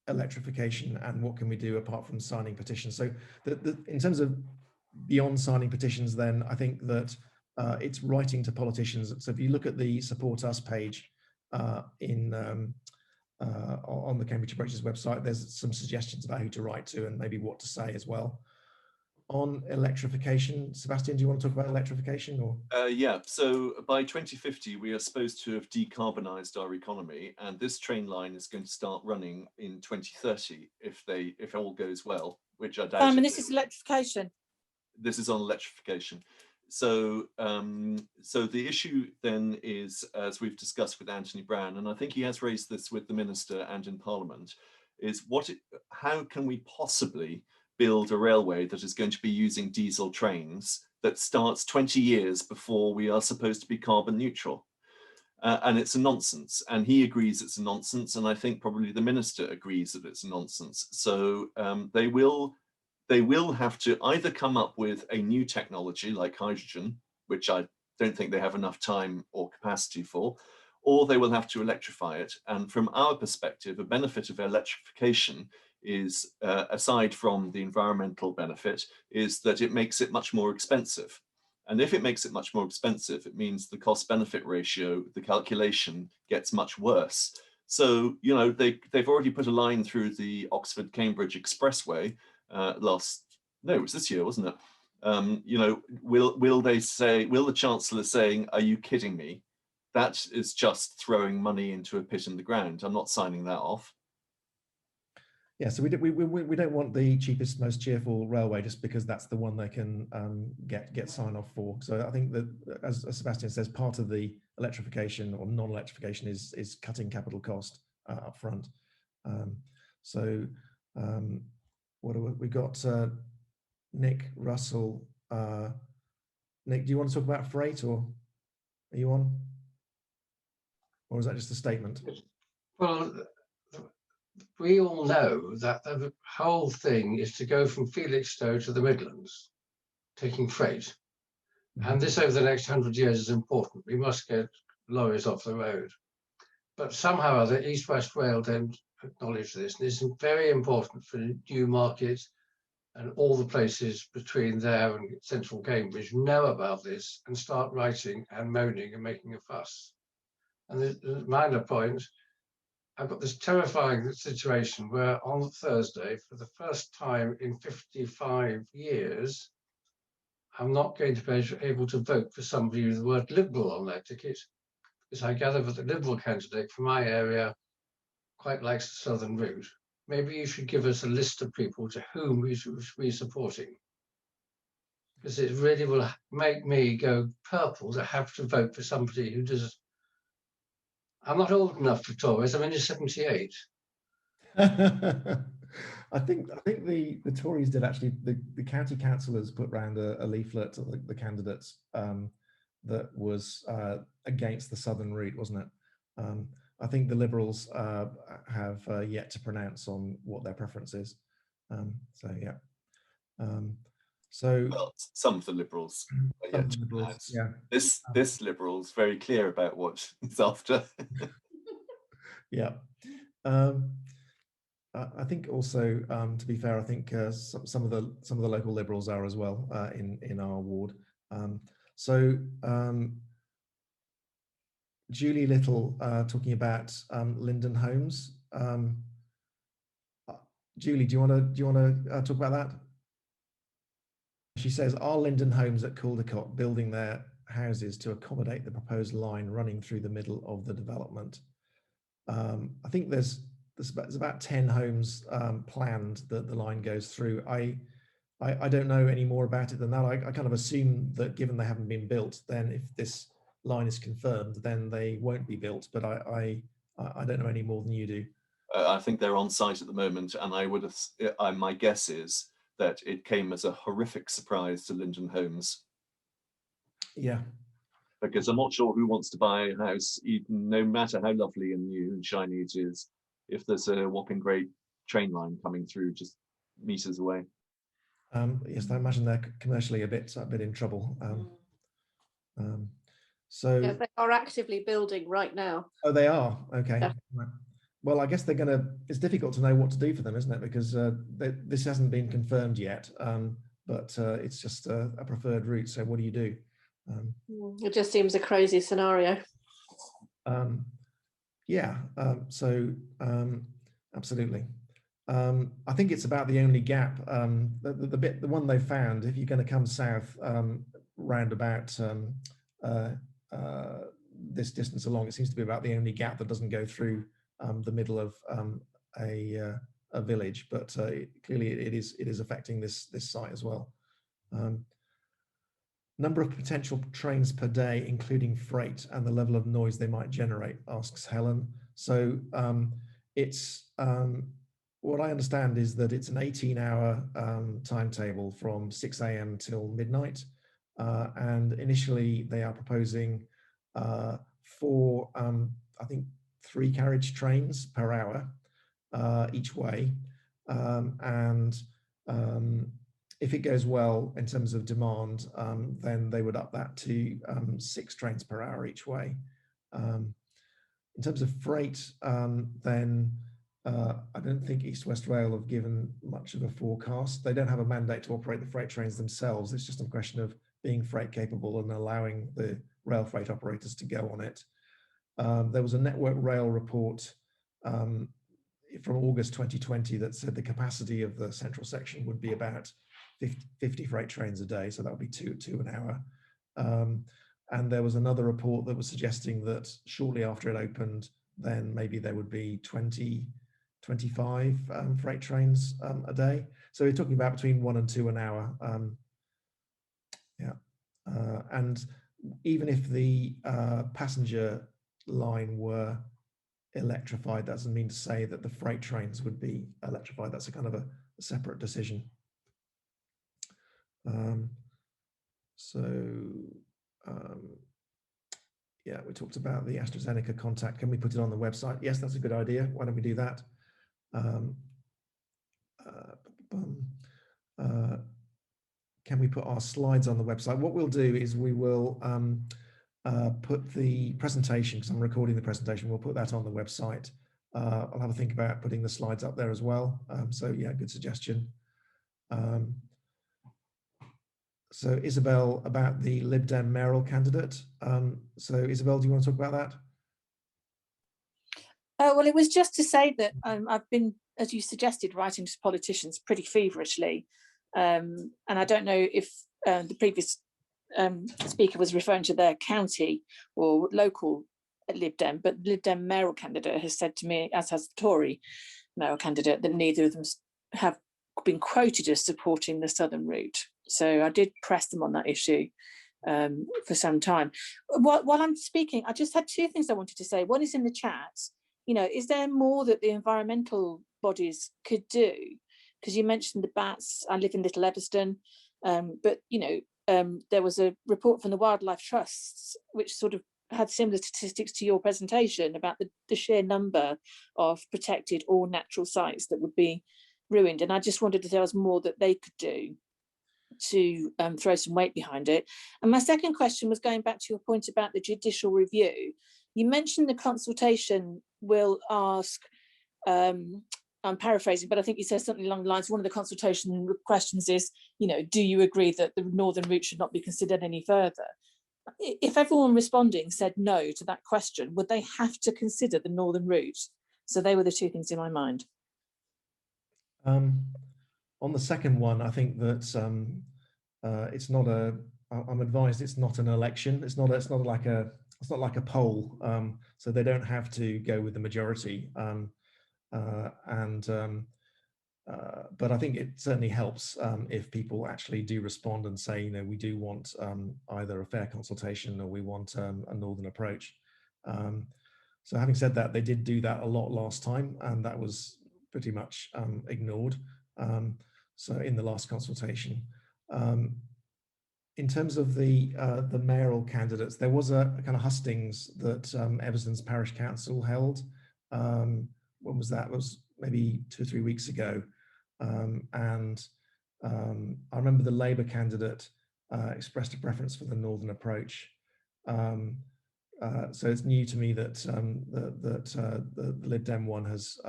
electrification and what can we do apart from signing petitions? So in terms of beyond signing petitions, then I think that it's writing to politicians. So if you look at the Support Us page on the Cambridge Approaches website, there's some suggestions about who to write to and maybe what to say as well. On electrification, Sebastian, do you want to talk about electrification? Or yeah, so by 2050 we are supposed to have decarbonized our economy, and this train line is going to start running in 2030 if all goes well, which I doubt. And this is electrification. This is on electrification. So so the issue then is, as we've discussed with Anthony Brown, and I think he has raised this with the Minister and in Parliament, is how can we possibly build a railway that is going to be using diesel trains that starts 20 years before we are supposed to be carbon neutral? And it's a nonsense, and he agrees it's a nonsense, and I think probably the Minister agrees that it's a nonsense. So they will have to either come up with a new technology like hydrogen, which I don't think they have enough time or capacity for, or they will have to electrify it. And from our perspective, a benefit of electrification is, aside from the environmental benefit, is that it makes it much more expensive. And if it makes it much more expensive, it means the cost-benefit ratio, the calculation, gets much worse. So, they've already put a line through the Oxford-Cambridge Expressway it was this year, wasn't it? Will the Chancellor saying, "Are you kidding me?" That is just throwing money into a pit in the ground. I'm not signing that off. Yeah, so we don't want the cheapest, most cheerful railway just because that's the one they can get sign off for. So I think that, as Sebastian says, part of the electrification or non-electrification is cutting capital cost up front. What do we got? Nick Russell. Nick, do you want to talk about freight, or are you on? Or is that just a statement? Well, we all know that the whole thing is to go from Felixstowe to the Midlands, taking freight. And this over the next 100 years is important. We must get lorries off the road. But somehow the East West Rail don't acknowledge this. And it's very important for Newmarket and all the places between there and central Cambridge know about this and start writing and moaning and making a fuss. And the minor point, I've got this terrifying situation where on Thursday, for the first time in 55 years, I'm not going to be able to vote for somebody with the word Liberal on their ticket, because I gather that the Liberal candidate from my area quite likes the Southern route. Maybe you should give us a list of people to whom we should be supporting, because it really will make me go purple to have to vote for somebody who does. I'm not old enough for Tories. I'm only 78. I think the Tories did actually. The county councillors put round a leaflet to the candidates that was against the southern route, wasn't it? I think the Liberals have yet to pronounce on what their preference is. So yeah. So well, some of the Liberals are yet to Liberals, pronounce. yeah. This Liberal's very clear about what it's after. Yeah. I think also, to be fair, I think some of the local Liberals are as well in our ward. Julie Little talking about Linden Homes. Julie, do you want to talk about that? She says, are Linden Homes at Caldecott building their houses to accommodate the proposed line running through the middle of the development? I think there's about 10 homes planned that the line goes through. I don't know any more about it than that. I kind of assume that given they haven't been built, then if this line is confirmed, then they won't be built. But I don't know any more than you do. I think they're on site at the moment, and I would have. My guess is that it came as a horrific surprise to Linden Homes. Yeah. Because I'm not sure who wants to buy a house, even, no matter how lovely and new and shiny it is, if there's a whopping great train line coming through just meters away. Yes, I imagine they're commercially a bit in trouble. So yeah, they are actively building right now. Oh, they are. Okay. Yeah. Right. Well, I guess they're going to. It's difficult to know what to do for them, isn't it? Because this hasn't been confirmed yet, but it's just a preferred route. So, what do you do? It just seems a crazy scenario. Yeah. Absolutely. I think it's about the only gap. The one they found, if you're going to come south round about this distance along, it seems to be about the only gap that doesn't go through the middle of a village. But clearly, it is affecting this site as well. Number of potential trains per day, including freight, and the level of noise they might generate, asks Helen. So it's what I understand is that it's an 18-hour timetable from 6 a.m. till midnight. And initially they are proposing 4, I think 3 carriage trains per hour each way. If it goes well in terms of demand, then they would up that to 6 trains per hour each way. In terms of freight, then I don't think East West Rail have given much of a forecast. They don't have a mandate to operate the freight trains themselves. It's just a question of being freight capable and allowing the rail freight operators to go on it. There was a Network Rail report from August 2020 that said the capacity of the central section would be about 50 freight trains a day, so that would be two an hour. And there was another report that was suggesting that shortly after it opened, then maybe there would be 25 freight trains a day. So we're talking about between 1 and 2 an hour. And even if the passenger line were electrified, that doesn't mean to say that the freight trains would be electrified. That's a kind of a separate decision. Yeah, we talked about the AstraZeneca contact. Can we put it on the website? Yes, that's a good idea. Why don't we do that? Can we put our slides on the website? What we'll do is we will put the presentation, because I'm recording the presentation, we'll put that on the website. I'll have a think about putting the slides up there as well. So yeah, good suggestion. So Isabel, about the Lib Dem mayoral candidate. So Isabel, do you want to talk about that? Well, it was just to say that I've been, as you suggested, writing to politicians pretty feverishly. And I don't know if the previous speaker was referring to their county or local Lib Dem, but the Lib Dem mayoral candidate has said to me, as has the Tory mayoral candidate, that neither of them have been quoted as supporting the southern route. So I did press them on that issue for some time. While I'm speaking, I just had 2 things I wanted to say. One is in the chat. You know, is there more that the environmental bodies could do? Because you mentioned the bats. I live in Little Evanston, but there was a report from the Wildlife Trusts which sort of had similar statistics to your presentation about the sheer number of protected or natural sites that would be ruined. And I just wondered if there was more that they could do to throw some weight behind it. And my second question was going back to your point about the judicial review. You mentioned the consultation will ask, I'm paraphrasing, but I think you said something along the lines, one of the consultation questions is, do you agree that the northern route should not be considered any further? If everyone responding said no to that question, would they have to consider the northern route? So they were the two things in my mind. On the second one, I think that it's not a. I'm advised it's not an election. It's not like a poll. So they don't have to go with the majority. But I think it certainly helps if people actually do respond and say, we do want either a fair consultation or we want a northern approach. So having said that, they did do that a lot last time, and that was pretty much ignored. So in the last consultation, in terms of the mayoral candidates, there was a kind of hustings that Evanston's Parish Council held. When was that? It was maybe 2 or 3 weeks ago. I remember the Labour candidate expressed a preference for the northern approach. So it's new to me that the Lib Dem one has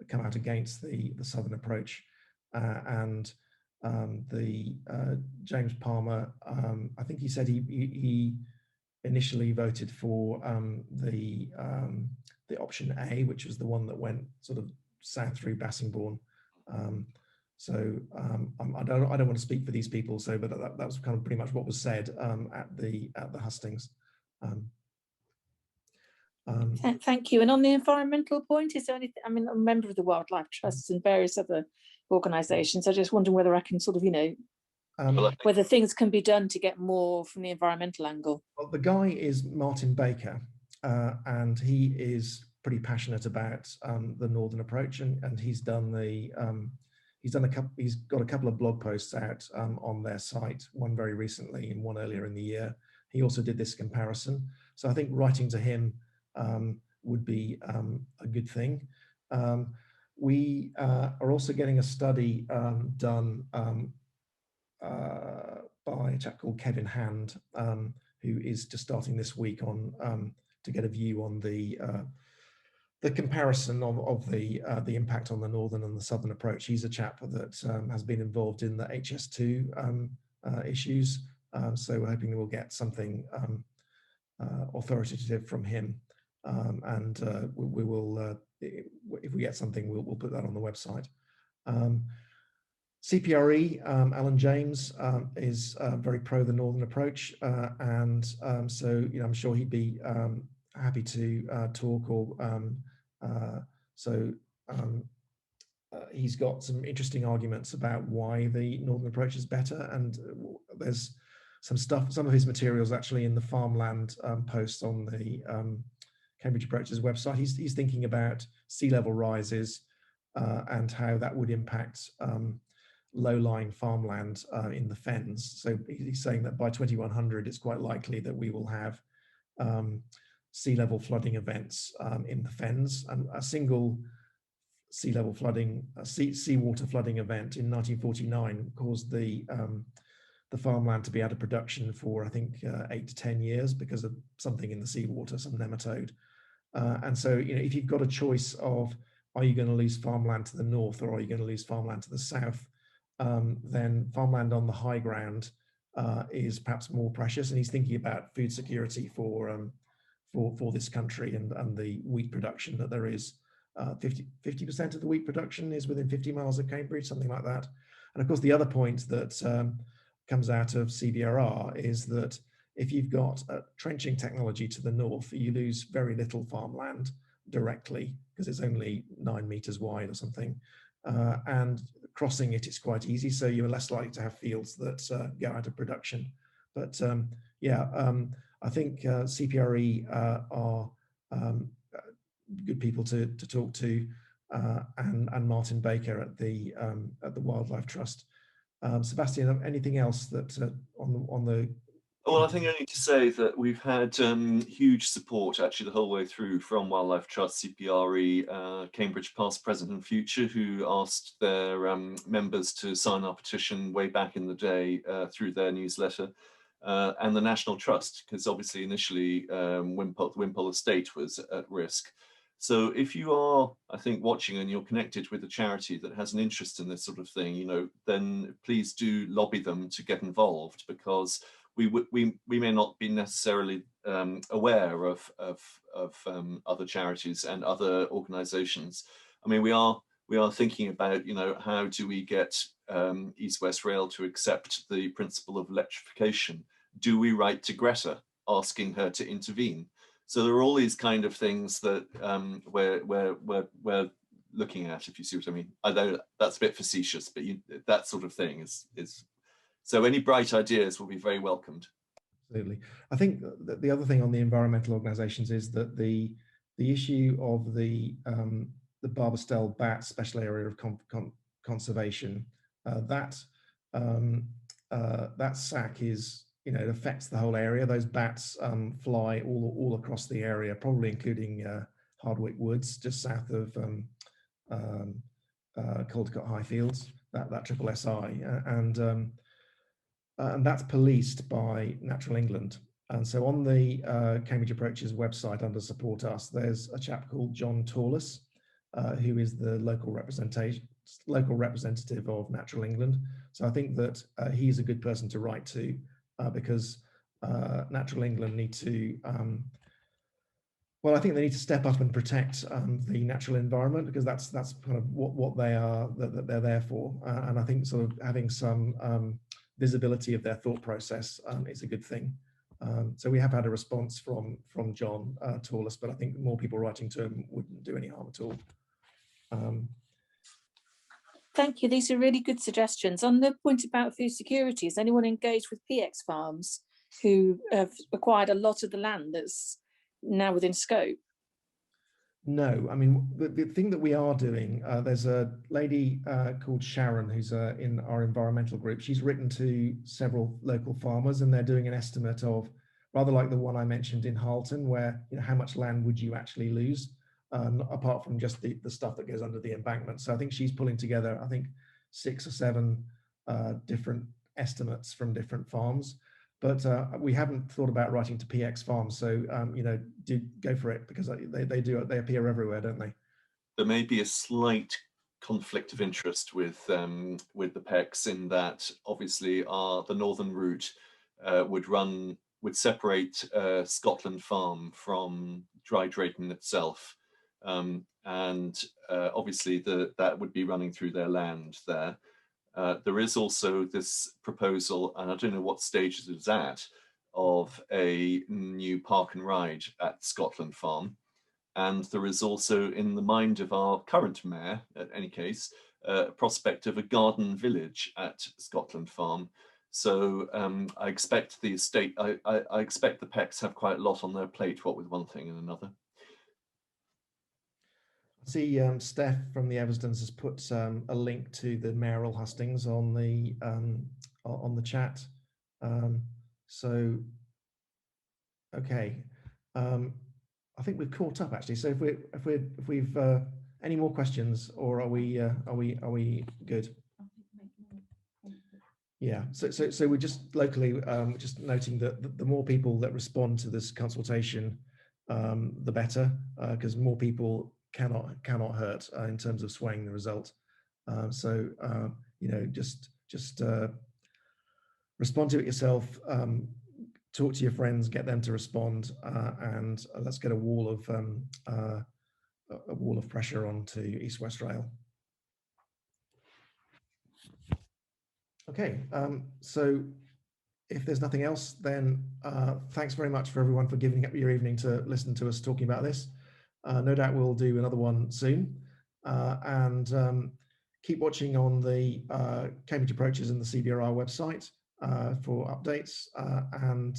come out against the southern approach, and the James Palmer, I think he said he initially voted for the option A, which was the one that went sort of south through Bassingbourn. I don't want to speak for these people, but that was kind of pretty much what was said at the hustings. Thank you. And on the environmental point, is there anything? I mean, I'm a member of the Wildlife Trusts and various other organisations. I just wonder whether I can sort of, whether things can be done to get more from the environmental angle. Well, the guy is Martin Baker, and he is pretty passionate about the northern approach, and he's got a couple of blog posts out on their site, one very recently and one earlier in the year. He also did this comparison. So I think writing to him would be a good thing. We are also getting a study done by a chap called Kevin Hand, who is just starting this week on to get a view on the comparison of the impact on the northern and the southern approach. He's a chap that has been involved in the HS2 issues, so we're hoping we'll get something authoritative from him, and we will, if we get something, we'll put that on the website. CPRE, Alan James is very pro the northern approach, and so I'm sure he'd be happy to talk. He's got some interesting arguments about why the northern approach is better, and there's some of his materials actually in the farmland post on the Cambridge Approaches website. He's thinking about sea level rises and how that would impact low-lying farmland in the fens. So he's saying that by 2100, it's quite likely that we will have sea level flooding events in the fens, and a single seawater flooding event in 1949 caused the farmland to be out of production for, I think, 8 to 10 years because of something in the seawater, some nematode. And so, if you've got a choice of, are you going to lose farmland to the north or are you going to lose farmland to the south, then farmland on the high ground is perhaps more precious. And he's thinking about food security for this country and the wheat production that there is. 50% of the wheat production is within 50 miles of Cambridge, something like that. And of course, the other point that comes out of CBRR is that if you've got a trenching technology to the north, you lose very little farmland directly because it's only 9 meters wide or something. And crossing it is quite easy, so you're less likely to have fields that go out of production. But I think CPRE are good people to talk to. and Martin Baker at the Wildlife Trust. Sebastian, anything else that on the Well, I think I need to say that we've had huge support actually the whole way through from Wildlife Trust, CPRE, Cambridge Past, Present and Future, who asked their members to sign our petition way back in the day through their newsletter, and the National Trust, because obviously initially Wimpole Estate was at risk. So if you are, I think, watching and you're connected with a charity that has an interest in this sort of thing, you know, then please do lobby them to get involved, because we may not be necessarily aware of other charities and other organisations. I mean, we are thinking about, you know, how do we get East West Rail to accept the principle of electrification? Do we write to Greta asking her to intervene? So there are all these kind of things that we're looking at, if you see what I mean. I know that's a bit facetious, but that sort of thing is. So any bright ideas will be very welcomed. Absolutely. I think that the other thing on the environmental organisations is that the issue of the Barbastell bat special area of conservation, that SAC is, you know, it affects the whole area. Those bats fly all across the area, probably including Hardwick Woods, just south of Caldecott Highfields, that triple SI, and that's policed by Natural England. And so on the Cambridge Approaches website under Support Us, there's a chap called John Torless, who is the local representative of Natural England. So I think that he's a good person to write to, because Natural England need to, well, I think they need to step up and protect the natural environment, because that's kind of what they are, that they're there for. And I think sort of having some visibility of their thought process is a good thing. So we have had a response from John Torless, but I think more people writing to him wouldn't do any harm at all. Thank you. These are really good suggestions. On the point about food security, is anyone engaged with PX farms who have acquired a lot of the land that's now within scope? No, I mean, the thing that we are doing, there's a lady called Sharon who's in our environmental group. She's written to several local farmers, and they're doing an estimate of, rather like the one I mentioned in Harleton, where, you know, how much land would you actually lose, apart from just the stuff that goes under the embankment. So I think she's pulling together, I think, 6 or 7 different estimates from different farms. But we haven't thought about writing to PX farms, so you know, do go for it, because they appear everywhere, don't they? There may be a slight conflict of interest with the PECs, in that obviously the northern route would separate Scotland Farm from Dry Drayton itself, and obviously that would be running through their land there. There is also this proposal, and I don't know what stage it is at, of a new park and ride at Scotland Farm. And there is also, in the mind of our current mayor, at any case, a prospect of a garden village at Scotland Farm. So I expect the estate, I expect the PECs have quite a lot on their plate, what with one thing and another. I see Steph from the Eversdens has put a link to the mayoral hustings on the chat. So okay, I think we've caught up actually. So if we've any more questions, or are we good? Yeah. So we're just locally just noting that the more people that respond to this consultation, the better, because more people cannot hurt in terms of swaying the result. So you know, just respond to it yourself, talk to your friends, get them to respond, and let's get a wall of pressure onto East West Rail. Okay, so if there's nothing else, then thanks very much for everyone for giving up your evening to listen to us talking about this. No doubt we'll do another one soon, and keep watching on the Cambridge Approaches and the CBRR website for updates, and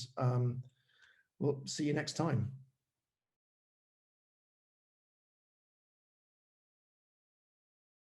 we'll see you next time.